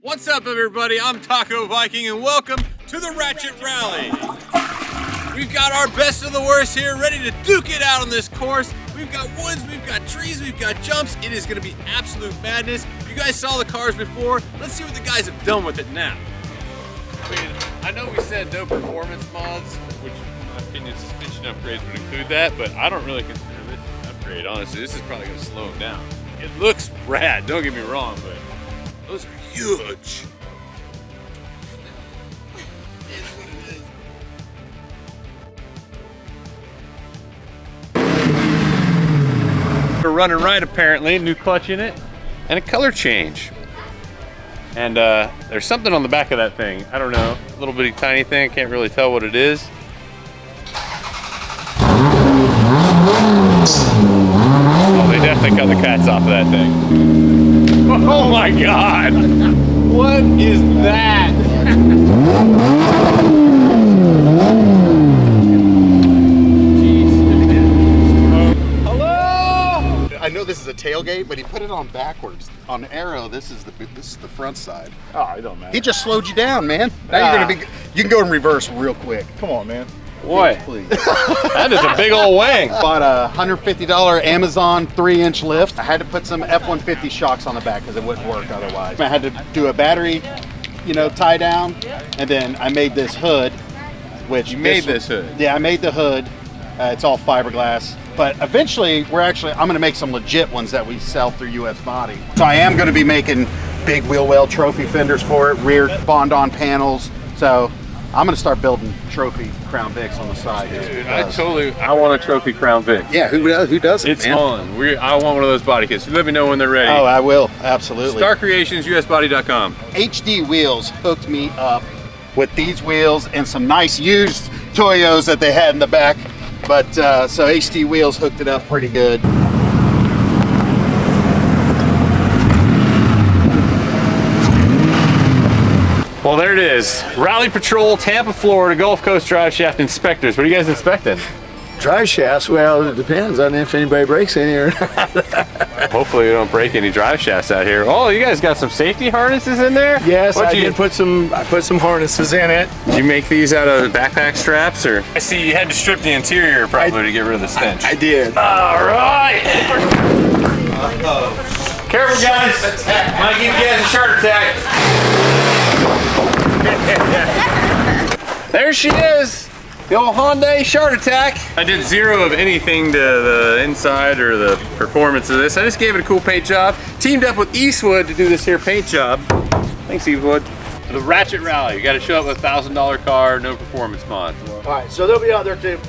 What's up, everybody? I'm Taco Viking, and welcome to the Ratchet Rally. We've got our best of the worst here, ready to duke it out on this course. We've got woods, we've got trees, we've got jumps. It is going to be absolute madness. You guys saw the cars before. Let's see what the guys have done with it now. I mean, I know we said no performance mods, which in my opinion suspension upgrades would include that, but I don't really consider this an upgrade. Honestly, this is probably going to slow them down. It looks rad, don't get me wrong, but those are huge. We're running right apparently, new clutch in it, and a color change. And there's something on the back of that thing. I don't know, a little bitty tiny thing, can't really tell what it is. Oh, they definitely cut the cats off of that thing. Oh my God! What is that? I know this is a tailgate, but he put it on backwards. On Arrow, this is the front side. Oh, it don't matter. He just slowed you down, man. Now you're gonna be. You can go in reverse real quick. Come on, man. What? Please. That is a big old wang. Bought a $150 Amazon 3-inch lift. I had to put some F-150 shocks on the back because it wouldn't work otherwise. I had to do a battery, tie down, and then I made this hood. Which you made this hood? Yeah, I made the hood. It's all fiberglass. But eventually, I'm going to make some legit ones that we sell through US Body. So I am going to be making big wheel well trophy fenders for it, rear bond-on panels. So I'm going to start building trophy Crown Vics on the side. Dude, I want a trophy Crown Vic. Yeah, who doesn't? It's on. I want one of those body kits. Let me know when they're ready. Oh, I will, absolutely. Star Creations, usbody.com. HD Wheels hooked me up with these wheels and some nice used Toyos that they had in the back. But so HD Wheels hooked it up pretty good. Well, there it is. Rally Patrol, Tampa, Florida, Gulf Coast Drive Shaft Inspectors. What are you guys inspecting? Drive shafts, well, it depends on if anybody breaks any or not. Hopefully you don't break any drive shafts out here. Oh, you guys got some safety harnesses in there? Yes, I put some harnesses in it. Did you make these out of backpack straps, or? I see you had to strip the interior probably to get rid of the stench. I did. All right. Careful, guys. Might give you guys a shark attack. There she is. The old Hyundai Shark Attack. I did zero of anything to the inside or the performance of this. I just gave it a cool paint job. Teamed up with Eastwood to do this here paint job. Thanks, Eastwood. The Ratchet Rally. You got to show up with a $1,000 car, no performance mods. All right, so they'll be out there too.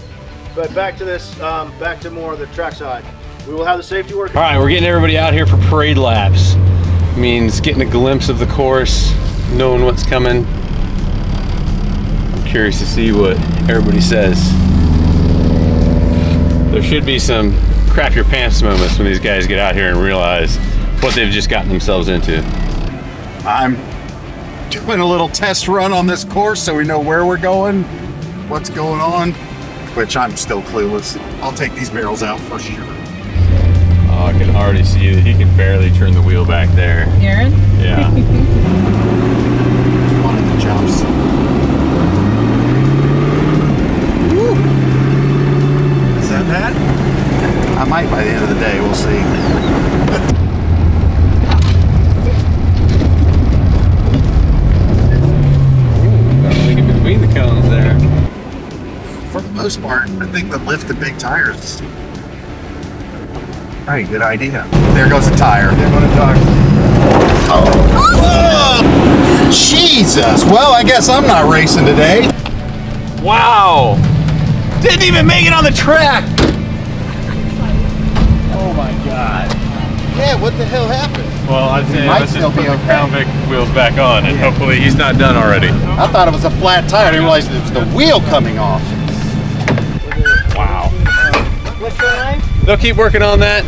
But back to this, back to more of the trackside. We will have the safety work. All right, we're getting everybody out here for parade laps. Means getting a glimpse of the course, knowing what's coming. Curious to see what everybody says. There should be some crap your pants moments when these guys get out here and realize what they've just gotten themselves into. I'm doing a little test run on this course so we know where we're going, what's going on, which I'm still clueless. I'll take these barrels out for sure. Oh, I can already see that he can barely turn the wheel back there. Aaron? Yeah. One of the jumps. Is that bad? I might by the end of the day, we'll see. Got in between the cones there. For the most part, I think the lift the big tires is probably a good idea. There goes the tire. They're going to talk. Oh. Jesus! Well, I guess I'm not racing today. Wow! Didn't even make it on the track! Oh my God. Yeah, what the hell happened? Well, I'd say Might let's still just put be the okay. Crown Vic wheels back on, and hopefully he's not done already. I thought it was a flat tire. I didn't realize it was the wheel coming off. Wow. They'll keep working on that.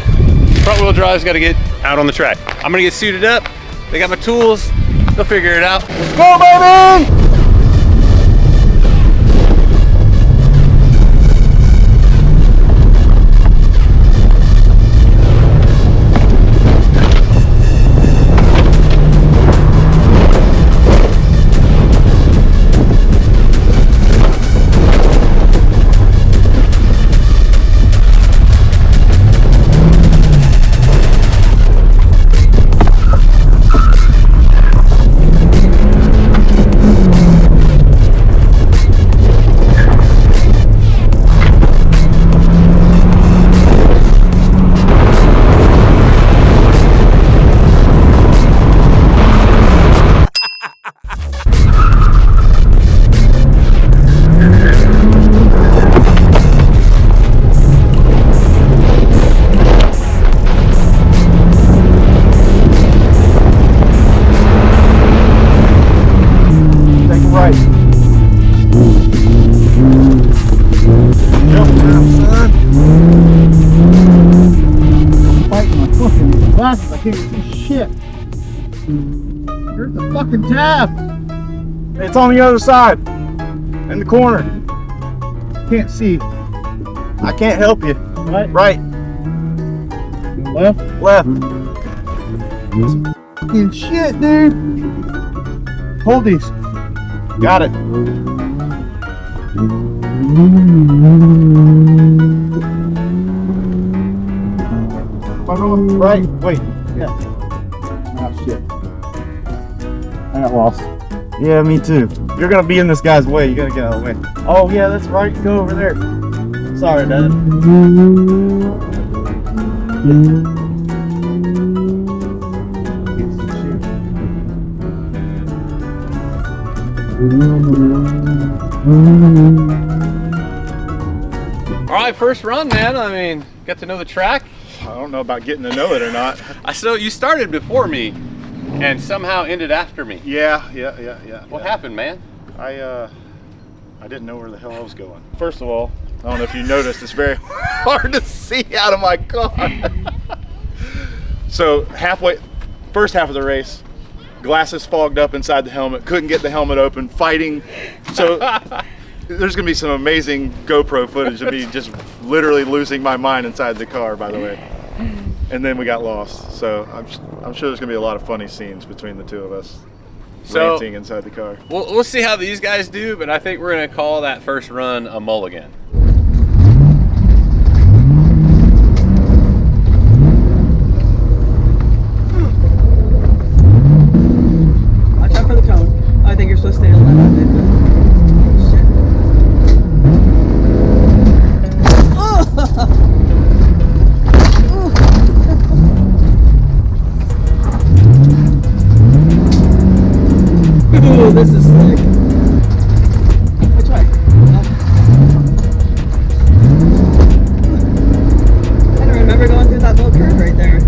Front wheel drive's got to get out on the track. I'm gonna get suited up. They got my tools. They'll figure it out. Let's go, baby! glasses. I can't see shit. Where's the fucking tab? It's on the other side. In the corner. Can't see. I can't help you. Right? Right. Left? Left. Fucking shit, dude. Hold these. Got it. Right? Wait. Yeah. Oh shit. I got lost. Yeah, me too. You're gonna be in this guy's way. You gotta get out of the way. Oh yeah, that's right. Go over there. Sorry, Dad. All right, first run, man. I mean, get to know the track. I don't know about getting to know it or not. I saw you started before me and somehow ended after me. Yeah. What happened, man? I didn't know where the hell I was going. First of all, I don't know if you noticed, it's very hard to see out of my car. So first half of the race, glasses fogged up inside the helmet, couldn't get the helmet open, fighting. So there's gonna be some amazing GoPro footage of me just literally losing my mind inside the car, by the way. And then we got lost. So I'm sure there's gonna be a lot of funny scenes between the two of us. Ranting inside the car. We'll see how these guys do, but I think we're gonna call that first run a mulligan. Watch out for the cone. I think you're supposed to stay on that bit, but shit. Ooh, this is sick. Which way? I don't remember going through that little curve right there.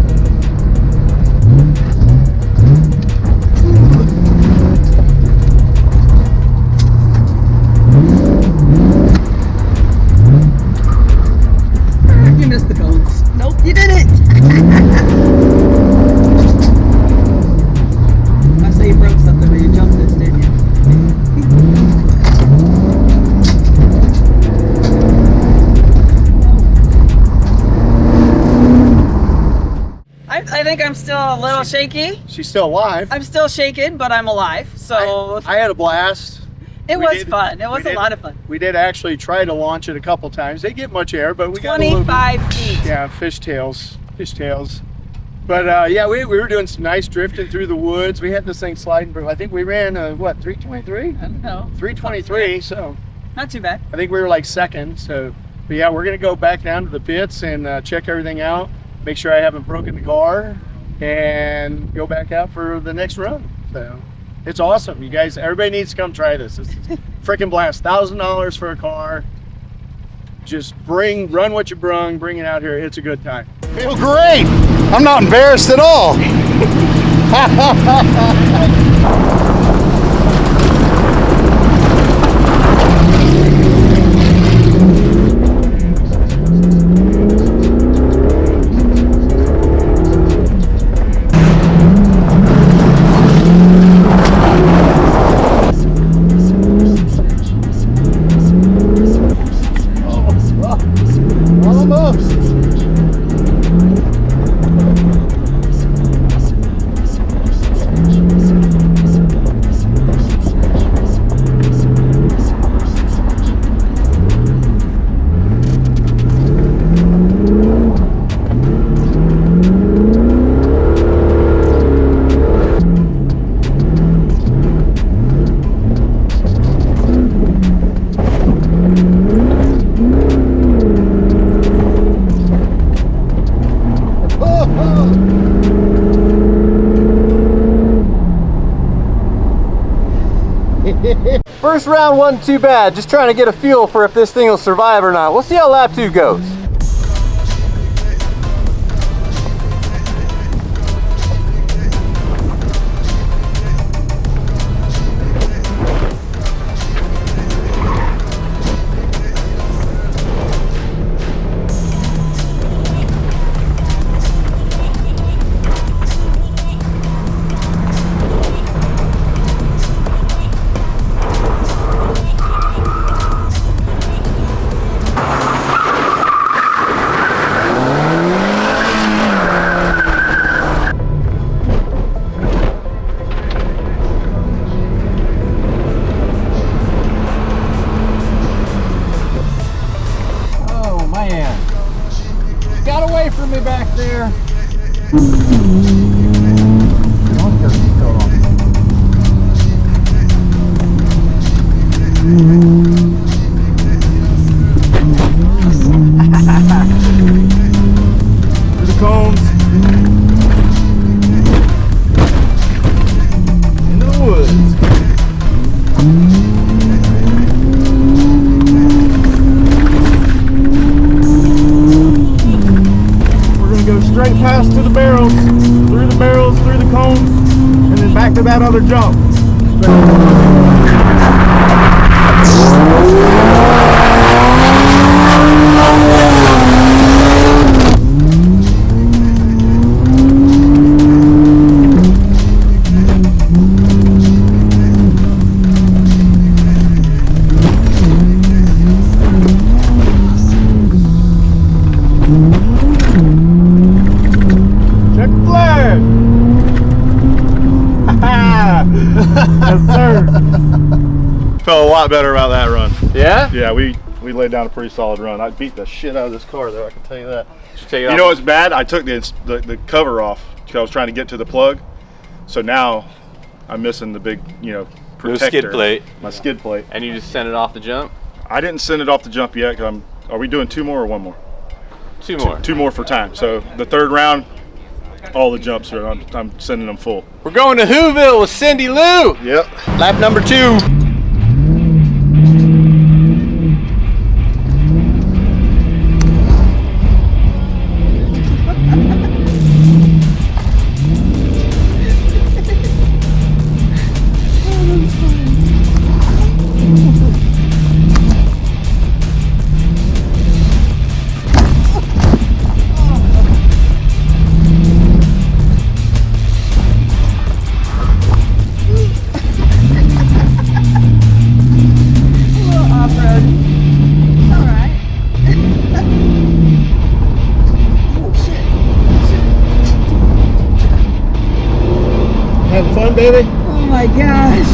You missed the cones. Nope, you didn't. I say you broke something when you jumped this, didn't you? I think I'm still a little shaky. She's still alive. I'm still shaken, but I'm alive. So I had a blast. it was fun. It was a lot of fun. We did actually try to launch it a couple times. They get much air, but we got a little bit. 25 feet. Yeah, fishtails. But yeah, we were doing some nice drifting through the woods. We had this thing sliding. I think we ran what, 323? I don't know. 323. So Not too bad. I think we were like second. So, but yeah, we're gonna go back down to the pits and check everything out. Make sure I haven't broken the car, and go back out for the next run. So it's awesome, you guys. Everybody needs to come try this. It's a freaking blast. $1,000 for a car. Just run what you brung, bring it out here. It's a good time. Feel great. I'm not embarrassed at all. First round wasn't too bad, just trying to get a feel for if this thing will survive or not. We'll see how lap 2 goes. here. Through the cones. Into the woods. We're gonna go straight past to the barrels, through the cones, and then back to that other jump. Check the flag! Yes, sir. Felt a lot better about that run. Yeah? Yeah, we laid down a pretty solid run. I beat the shit out of this car, though, I can tell you that. You know what's bad? I took the cover off because I was trying to get to the plug. So now I'm missing the big, protector. skid plate. My skid plate. And you just send it off the jump? I didn't send it off the jump yet. Are we doing 2 more or 1 more? Two more. Two more for time. So the 3rd round, all the jumps are. I'm sending them full. We're going to Whoville with Cindy Lou. Yep. Lap number 2. Having fun, baby? Oh my gosh.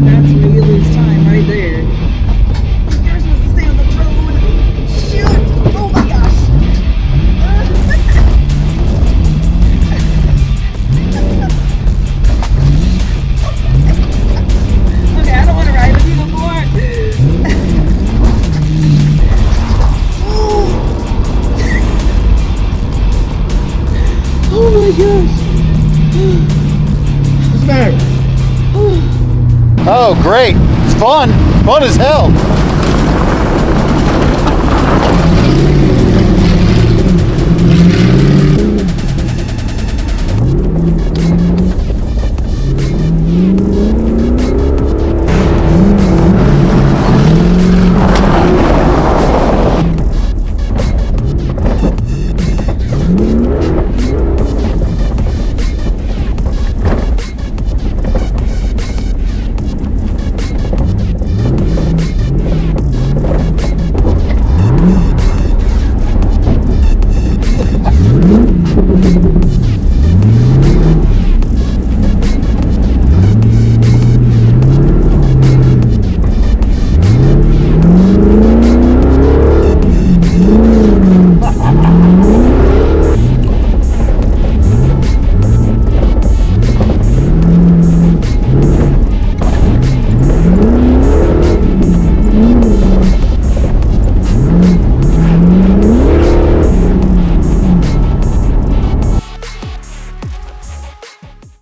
That's where you lose time right there. You're supposed to stay on the road. Shoot! Oh my gosh. Okay, I don't want to ride with you no more. Oh my gosh. What's the matter? Oh, great. It's fun. Fun as hell.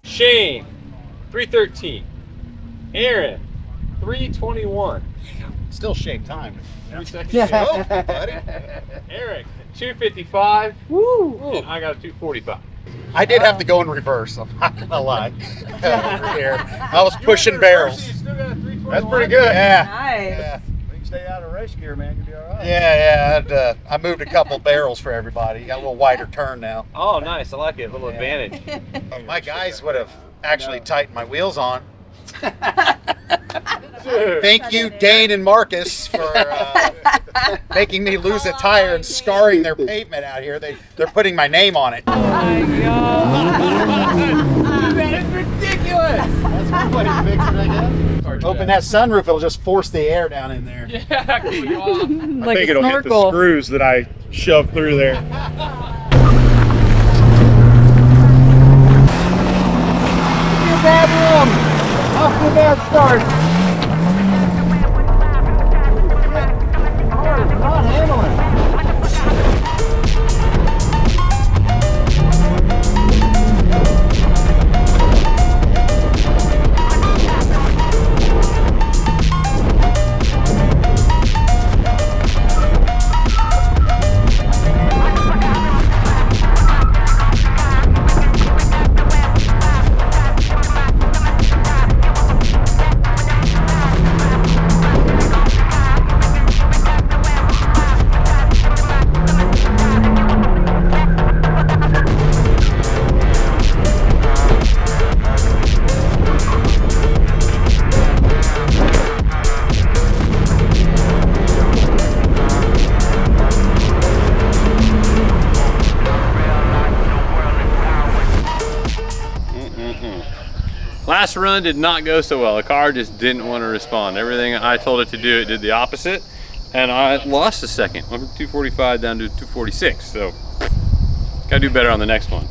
Shane, 313. Aaron, 321. Still shake time. 3 seconds. Oh, buddy. Eric, 255. Woo! And I got a 245. I did have to go in reverse. I'm not gonna lie. Here. I was pushing barrels. That's pretty good. Yeah. Nice. Yeah. You can stay out of race gear, man. You'll be all right. Yeah. I moved a couple barrels for everybody. Got a little wider turn now. Oh, nice. I like it. A little advantage. My guys would have actually tightened my wheels on. Thank you, Dane and Marcus, for making me lose a tire and scarring their pavement out here. They're putting my name on it. Oh my God. That is ridiculous. That's one way to fix it, I guess. Open that sunroof, it'll just force the air down in there. Yeah, cool you off. I think it'll hit the snorkel. screws that I shoved through there. Bad room. Off to a bad start. Not handling. Last run did not go so well. The car just didn't want to respond. Everything I told it to do, it did the opposite. And I lost a second. Went from 245 down to 246. So, gotta do better on the next one.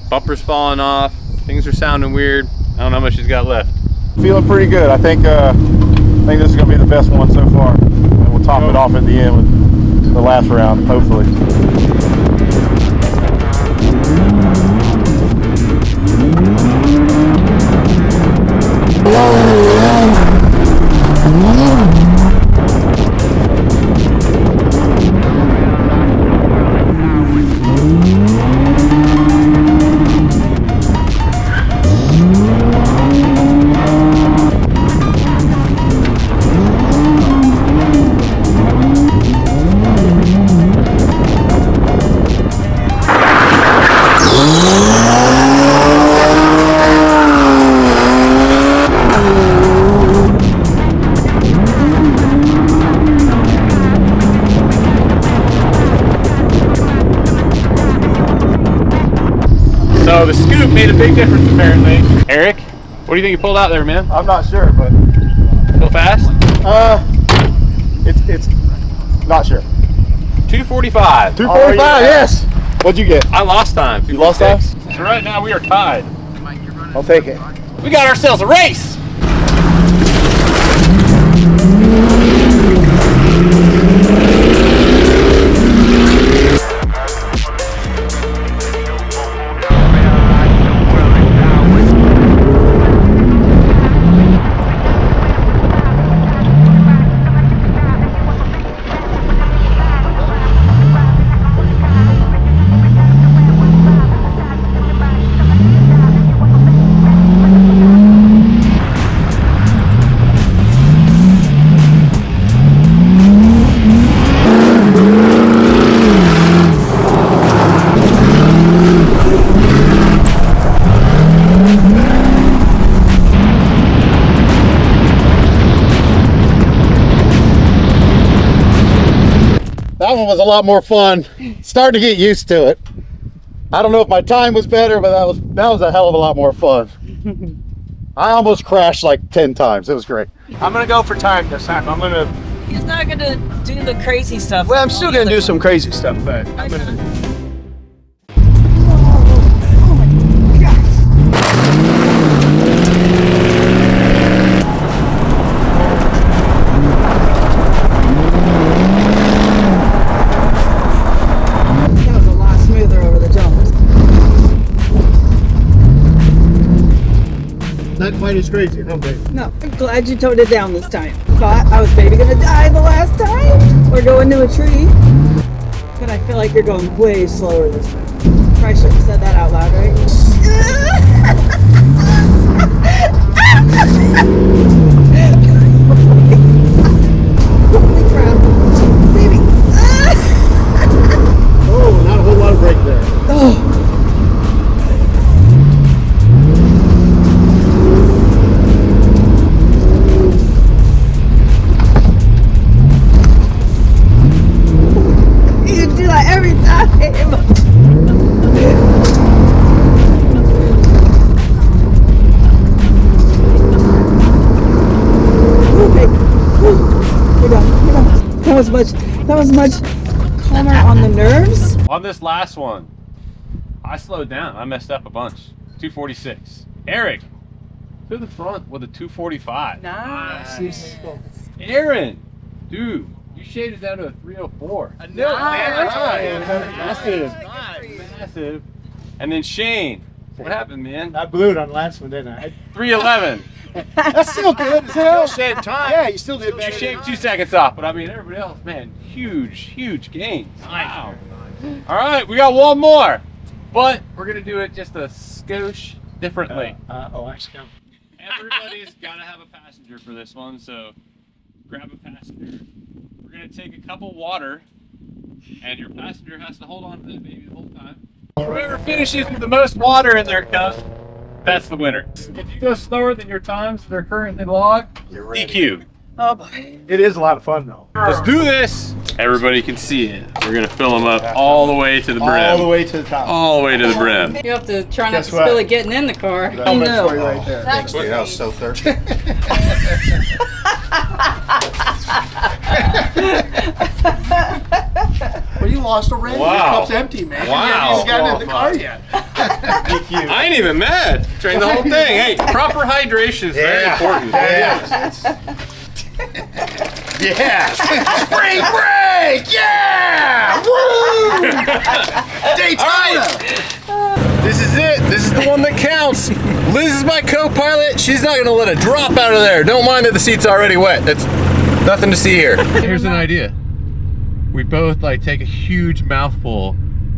Bumper's falling off. Things are sounding weird. I don't know how much he's got left. Feeling pretty good. I think this is going to be the best one so far. And we'll top it off at the end with the last round, hopefully. So the scoop made a big difference apparently. Eric, what do you think you pulled out there, man? I'm not sure, but Feel fast? it's not sure. 245. 245, yes. What'd you get? I lost time. You lost time? So right now we are tied. I'll take it. We got ourselves a race. That one was a lot more fun. Starting to get used to it. I don't know if my time was better, but that was a hell of a lot more fun. I almost crashed like 10 times. It was great. I'm gonna go for time this time. He's not gonna do the crazy stuff. Well, I'm still gonna do some crazy stuff, but I'm gonna. That was a lot smoother over the jumps. Not quite as crazy, huh, babe? No, I'm glad you toned it down this time. Thought I was maybe gonna die the last time or go into a tree. But I feel like you're going way slower this time. Probably should have said that out loud, right? Holy crap. Baby. Oh, not a whole lot of brake there. Oh. You do that every time. That was much calmer on the nerves. On this last one, I slowed down. I messed up a bunch. 246. Eric, to the front with a 245. Nice. Aaron, dude, you shaded down to a 304. I knew it, man. Massive. And then Shane, what happened, man? I blew it on the last one, didn't I? 311. That's still good. Still shaved time. Yeah, you still did You better. shaved 2 seconds off, but I mean, everybody else, man, huge gains. Wow. All right, we got one more, but we're gonna do it just a skosh differently. Everybody's gotta have a passenger for this one, so grab a passenger. We're gonna take a cup of water, and your passenger has to hold on to that baby the whole time. Whoever finishes with the most water in their cup, that's the winner. If you go slower than your times that are currently logged, DQ. Oh boy. It is a lot of fun though. Let's do this. Everybody can see it. We're gonna fill them up all the way to the brim. All the way to the top. All the way to the brim. You have to try not Guess to what? spill it getting in the car. Oh no. Right there. Thanks, dude. I was so thirsty. Well, you lost already. Wow. Your cup's empty, man. Wow. You haven't even gotten in the car yet. I ain't even mad. Train the whole thing. Hey, proper hydration is very important. Yeah. Spring break! Yeah! Woo! Daytona! This is it. This is the one that counts. Liz is my co-pilot. She's not gonna let a drop out of there. Don't mind that the seat's already wet. That's nothing to see here. Here's an idea. We both like take a huge mouthful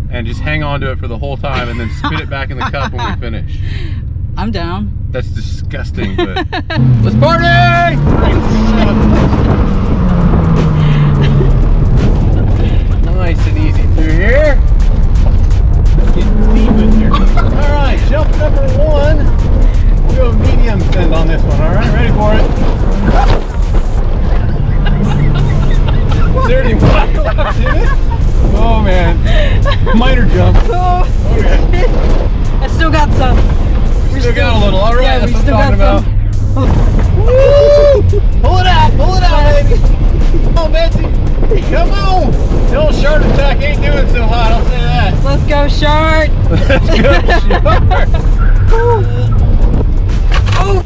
and just hang on to it for the whole time and then spit it back in the cup when we finish. I'm down. That's disgusting, but let's party! Nice and easy through here. Let's get deep in here. All right, jump number 1. We'll do a medium send on this one. All right, ready for it? Is there any water left in it? Oh man, minor jump. Okay. I still got some. We still got a little. All right, Yeah, that's we what I'm still got talking about. Woo! Pull it out, baby. Come on, Betsy. Come on. The old shark attack ain't doing so hot, I'll say that. Let's go, shark. Let's go, shark. Oh,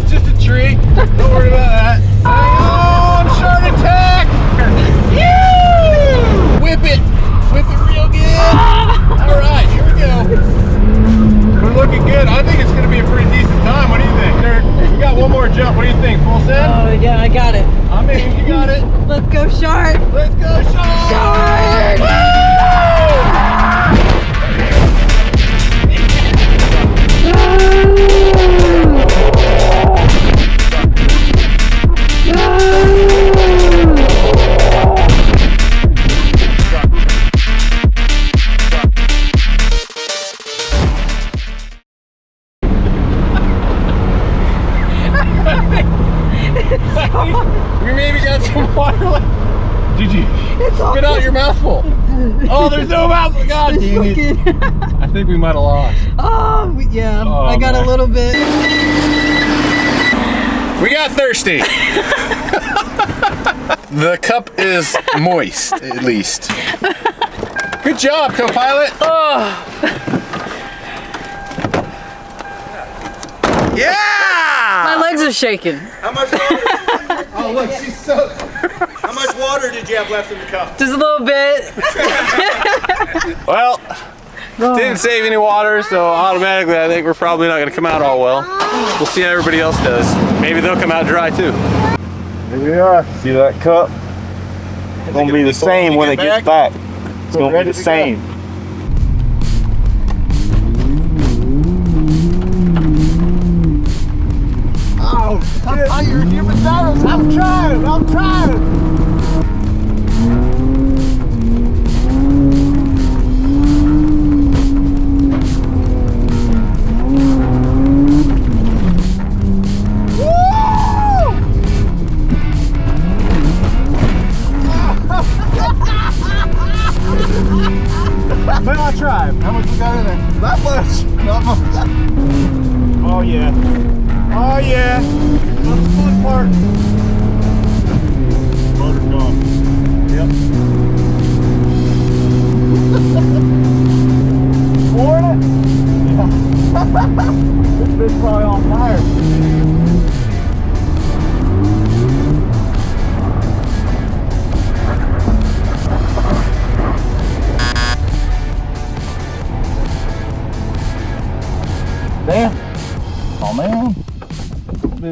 it's just a tree. Don't worry about that. Hang on, shark attack. Whip it. Whip it real good. All right, here we go. We're looking good. I think it's going to be a pretty decent time. What do you think, Derek? We got one more jump. What do you think? Full send? Oh yeah, I got it. I mean, you got it. Let's go, shark. Let's go, Sean! Shark! We maybe got some water left. Did you spit out your mouthful? Oh, there's no mouthful. God dang it. I think we might have lost. Oh yeah, Oh, I got man. a little bit. We got thirsty. The cup is moist, at least. Good job, co-pilot. My legs are shaking. How much water? Oh, look, she's so. How much water did you have left in the cup? Just a little bit. Well, didn't save any water, so automatically I think we're probably not going to come out all well. We'll see how everybody else does. Maybe they'll come out dry too. Here we are. See that cup? It's gonna be the same when it gets back. It's gonna be the same. Oh, I'm tired. You're McDonald's. I'm trying. Well, I tried. How much we got in there? Not much. Not much. Oh yeah. Oh yeah. That's the fun part.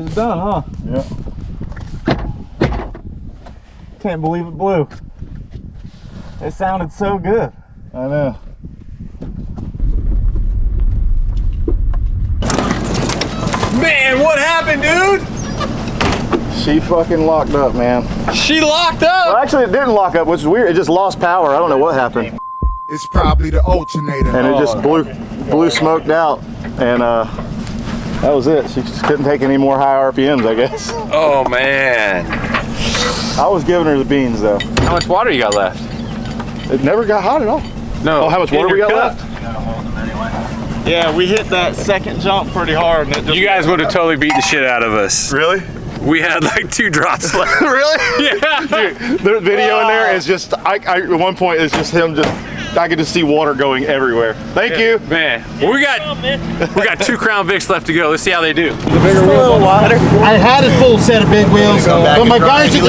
it's done, huh? Yeah. Can't believe it blew. It sounded so good. I know. Man, what happened, dude? She fucking locked up, man. She locked up. Well, actually, it didn't lock up, which is weird. It just lost power. I don't know what happened. It's probably the alternator. And it just blew smoked out. And that was it. She just couldn't take any more high RPMs, I guess. Oh man. I was giving her the beans, though. How much water you got left? It never got hot at all. No. Oh, how much water we got left? Yeah, we hit that second jump pretty hard. And it just You guys would have totally beat the shit out of us. Really? We had like 2 drops left. Really? Yeah. Dude, the video in there is just, at one point, it's just him I could just see water going everywhere. Thank you. Man, well, we got 2 Crown Vics left to go. Let's see how they do. a little water. I had a full set of big wheels, but my guys at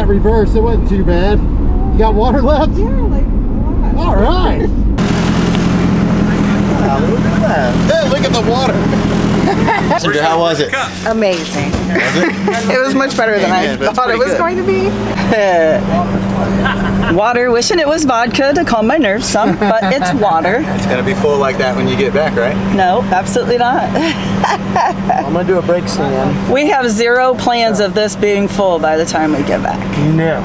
the reverse, it wasn't too bad. You got water left? Yeah, like a lot. All right. Wow, look at that. Hey, look at the water. How was it? Amazing. It was much better than I thought it was going to be. Water, wishing it was vodka to calm my nerves some, but it's water. It's gonna be full like that when you get back, right? No, absolutely not. I'm gonna do a brake stand. We have 0 plans of this being full by the time we get back. No,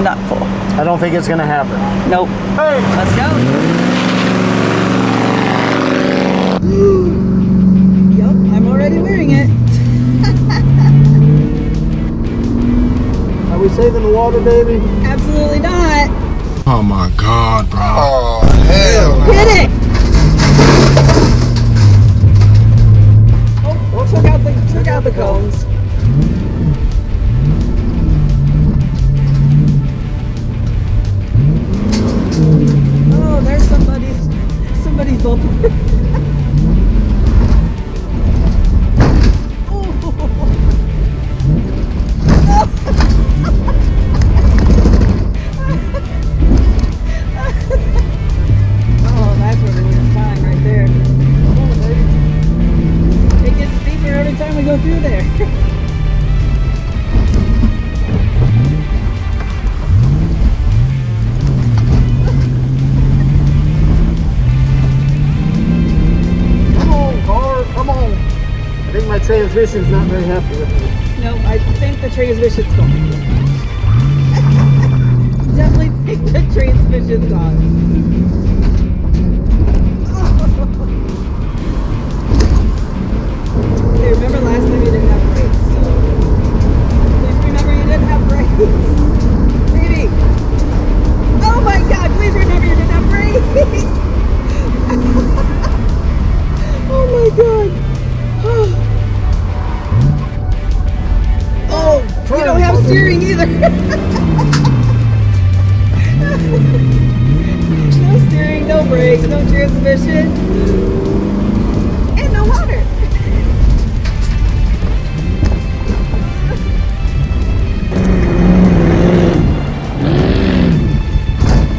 Not full. I don't think it's gonna happen. Nope. Hey. Let's go. Yep, I'm already wearing it. Are we saving the water, baby? Absolutely not. Oh my God, bro. Oh, hell. Hit it! Oh, took out the cones. Oh, there's somebody's bumper. Oh, that's where we lose time right there. Oh, baby. It gets steeper every time we go through there. Come on, car, come on. I think my transmission's not very happy with me. No, I think the transmission's gone. Definitely think the transmission's gone. Okay, remember last time you didn't have brakes, so please remember you didn't have brakes. Baby! Oh my God, please remember you didn't have brakes! Oh my God! Oh, you don't have steering either. No steering, no brakes, no transmission, and no water.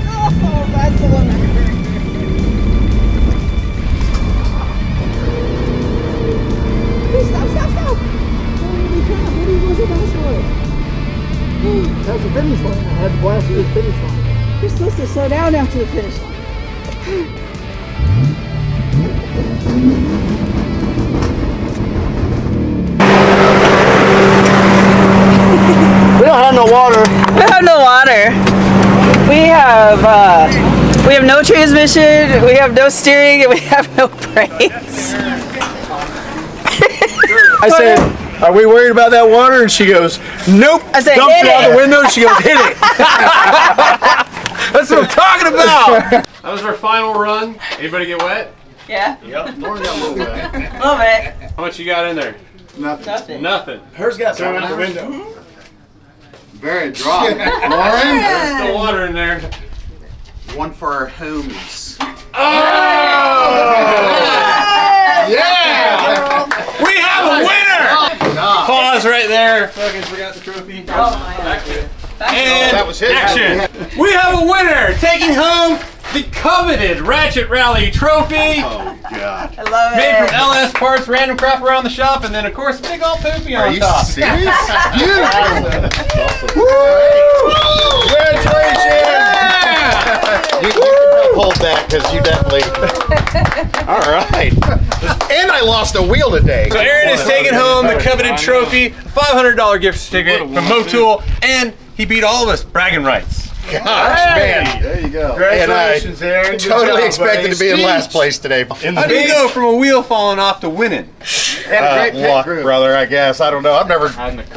Oh, that's the one that hurt. Stop. Holy crap, what was the last one? blast through the finish line. You're supposed to slow down after the finish line. We don't have no water. We have no water. We have no transmission, we have no steering, and we have no brakes. I said, are we worried about that water? And she goes, nope. I said, dumps hit it out it. the window and she goes, hit it. That's what I'm talking about. That was our final run. Anybody get wet? Yeah. Yep. Lauren got a little wet. A little bit. How much you got in there? Nothing. Nothing. Hers got thrown out the window. Very dry. Lauren, There's still water in there. one for our homies. Yeah! We have a winner! Pause right there. Fucking forgot the trophy. And That was his. action. We have a winner taking home the coveted Ratchet Rally trophy. Oh God. I love it. Made from LS parts, random crap around the shop, and then of course big old poopy Are on you top. serious? Beautiful. Congratulations. You can hold that because you definitely. All right. And I lost a wheel today. So Aaron is taking home the coveted trophy, $500 gift certificate from Motul, and he beat all of us bragging rights. Gosh, man. There you go. And I Congratulations, Aaron. Good totally job, expected buddy. to be in last place today. How do you go from a wheel falling off to winning? Luck, brother, I guess. I don't know. I've never done this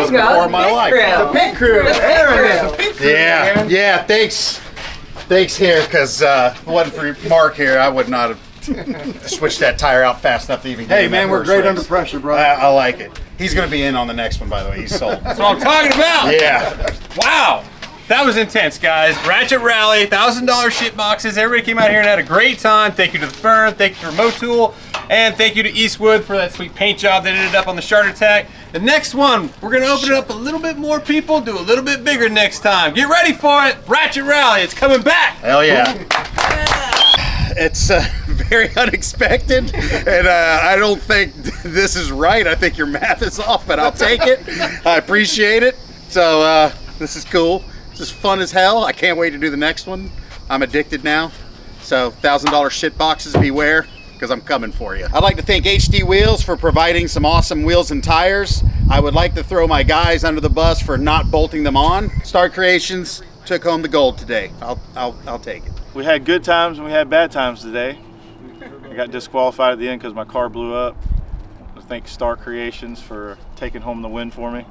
before in my life. The pink crew. Aaron is the pink crew. Yeah, man. yeah. Thanks here, because if it wasn't for Mark here, I would not have switched that tire out fast enough to even get Hey in man, that we're first great race. under pressure, bro. I like it. He's going to be in on the next one, by the way. He's sold. That's what I'm talking about. Yeah. Wow. That was intense, guys. Ratchet Rally, $1,000 shit boxes. Everybody came out here and had a great time. Thank you to the firm, thank you to Motul, and thank you to Eastwood for that sweet paint job that ended up on the Shark Attack. The next one, we're gonna open it up a little bit more people, do a little bit bigger next time. Get ready for it. Ratchet Rally, it's coming back. Hell yeah. It's very unexpected, and I don't think this is right. I think your math is off, but I'll take it. I appreciate it. So this is cool. This is fun as hell. I can't wait to do the next one. I'm addicted now. So $1,000 shit boxes, beware, because I'm coming for you. I'd like to thank HD Wheels for providing some awesome wheels and tires. I would like to throw my guys under the bus for not bolting them on. Star Creations took home the gold today. I'll take it. We had good times and we had bad times today. I got disqualified at the end because my car blew up. I thank Star Creations for taking home the win for me.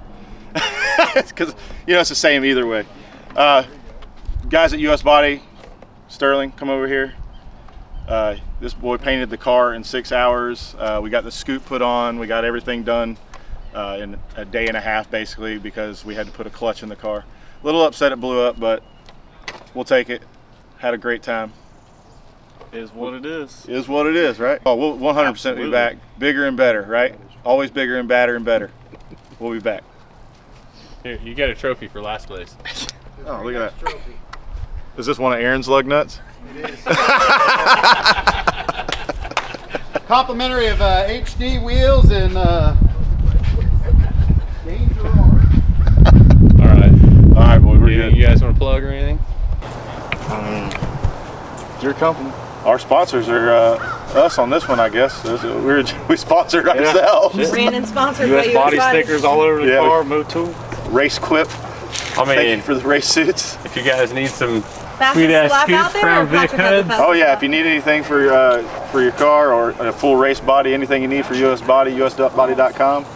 Because it's the same either way. Guys at US Body, Sterling, come over here. This boy painted the car in 6 hours. We got the scoop put on. We got everything done in a day and a half, basically, because we had to put a clutch in the car. A little upset it blew up, but we'll take it. Had a great time. Is what it is. Is what it is, right? Oh, we'll 100% be back. Bigger and better, right? Always bigger and badder and better. We'll be back. Here, you get a trophy for last place. Oh, look at that. Is this one of Aaron's lug nuts? It is. Complimentary of HD Wheels and Danger Arm. All right, boys, we're good. You guys want to plug or anything? Your company. Our sponsors are us on this one, I guess. We sponsored ourselves. Brandon sponsored US by body US Body. stickers all over the car, Motul. Race Quip. I Thank you mean, for the race suits. if you guys need some Fastest sweet-ass lap out scoops, there, Crown or Vic Patrick had the hood. fastest Oh yeah, lap? if you need anything for your car or a full race body, anything you need for US Body, us.body.com.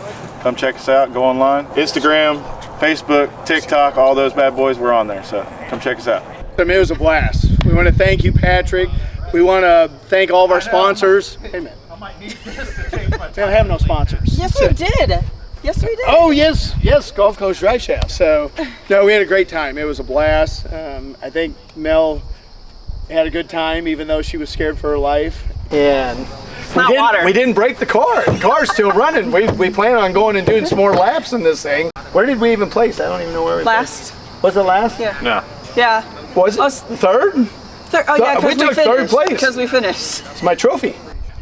Come check us out. Go online. Instagram, Facebook, TikTok, all those bad boys. We're on there, so come check us out. It was a blast. We want to thank you, Patrick. We want to thank all of our sponsors. Hey man, I might need this to change my time. We don't have no sponsors. Yes, we did. Yes, we did. Oh yes, Gulf Coast Drive Shaft. So, no, we had a great time. It was a blast. I think Mel had a good time, even though she was scared for her life. And we didn't break the car. The car's still running. We plan on going and doing some more laps in this thing. Where did we even place? I don't even know where we Last. placed. Was it last? Yeah. No. Yeah. Was it third? Oh yeah, we took third place. Because we finished. It's my trophy.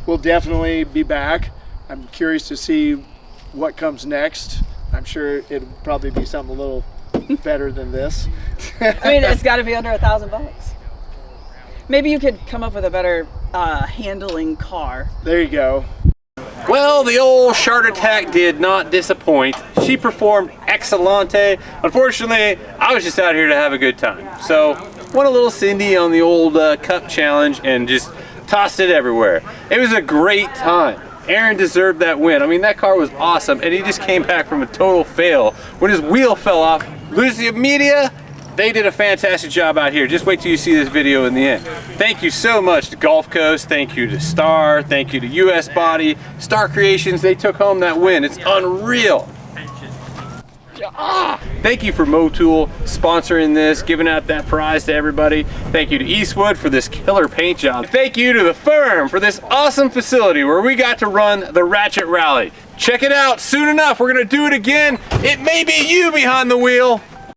We'll definitely be back. I'm curious to see what comes next. I'm sure it'll probably be something a little better than this. I mean, it's got to be under $1,000. Maybe you could come up with a better handling car. There you go. Well, the old Shark Attack did not disappoint. She performed excellente. Unfortunately, I was just out here to have a good time. So, won a little Cindy on the old cup challenge and just tossed it everywhere. It was a great time. Aaron deserved that win. I mean, that car was awesome, and he just came back from a total fail when his wheel fell off. Lucia Media, they did a fantastic job out here. Just wait till you see this video in the end. Thank you so much to Gulf Coast. Thank you to Star. Thank you to US Body. Star Creations, they took home that win. It's unreal. Thank you for Motul sponsoring this, giving out that prize to everybody. Thank you to Eastwood for this killer paint job. Thank you to the firm for this awesome facility where we got to run the Ratchet Rally. Check it out soon enough. We're gonna do it again. It may be you behind the wheel.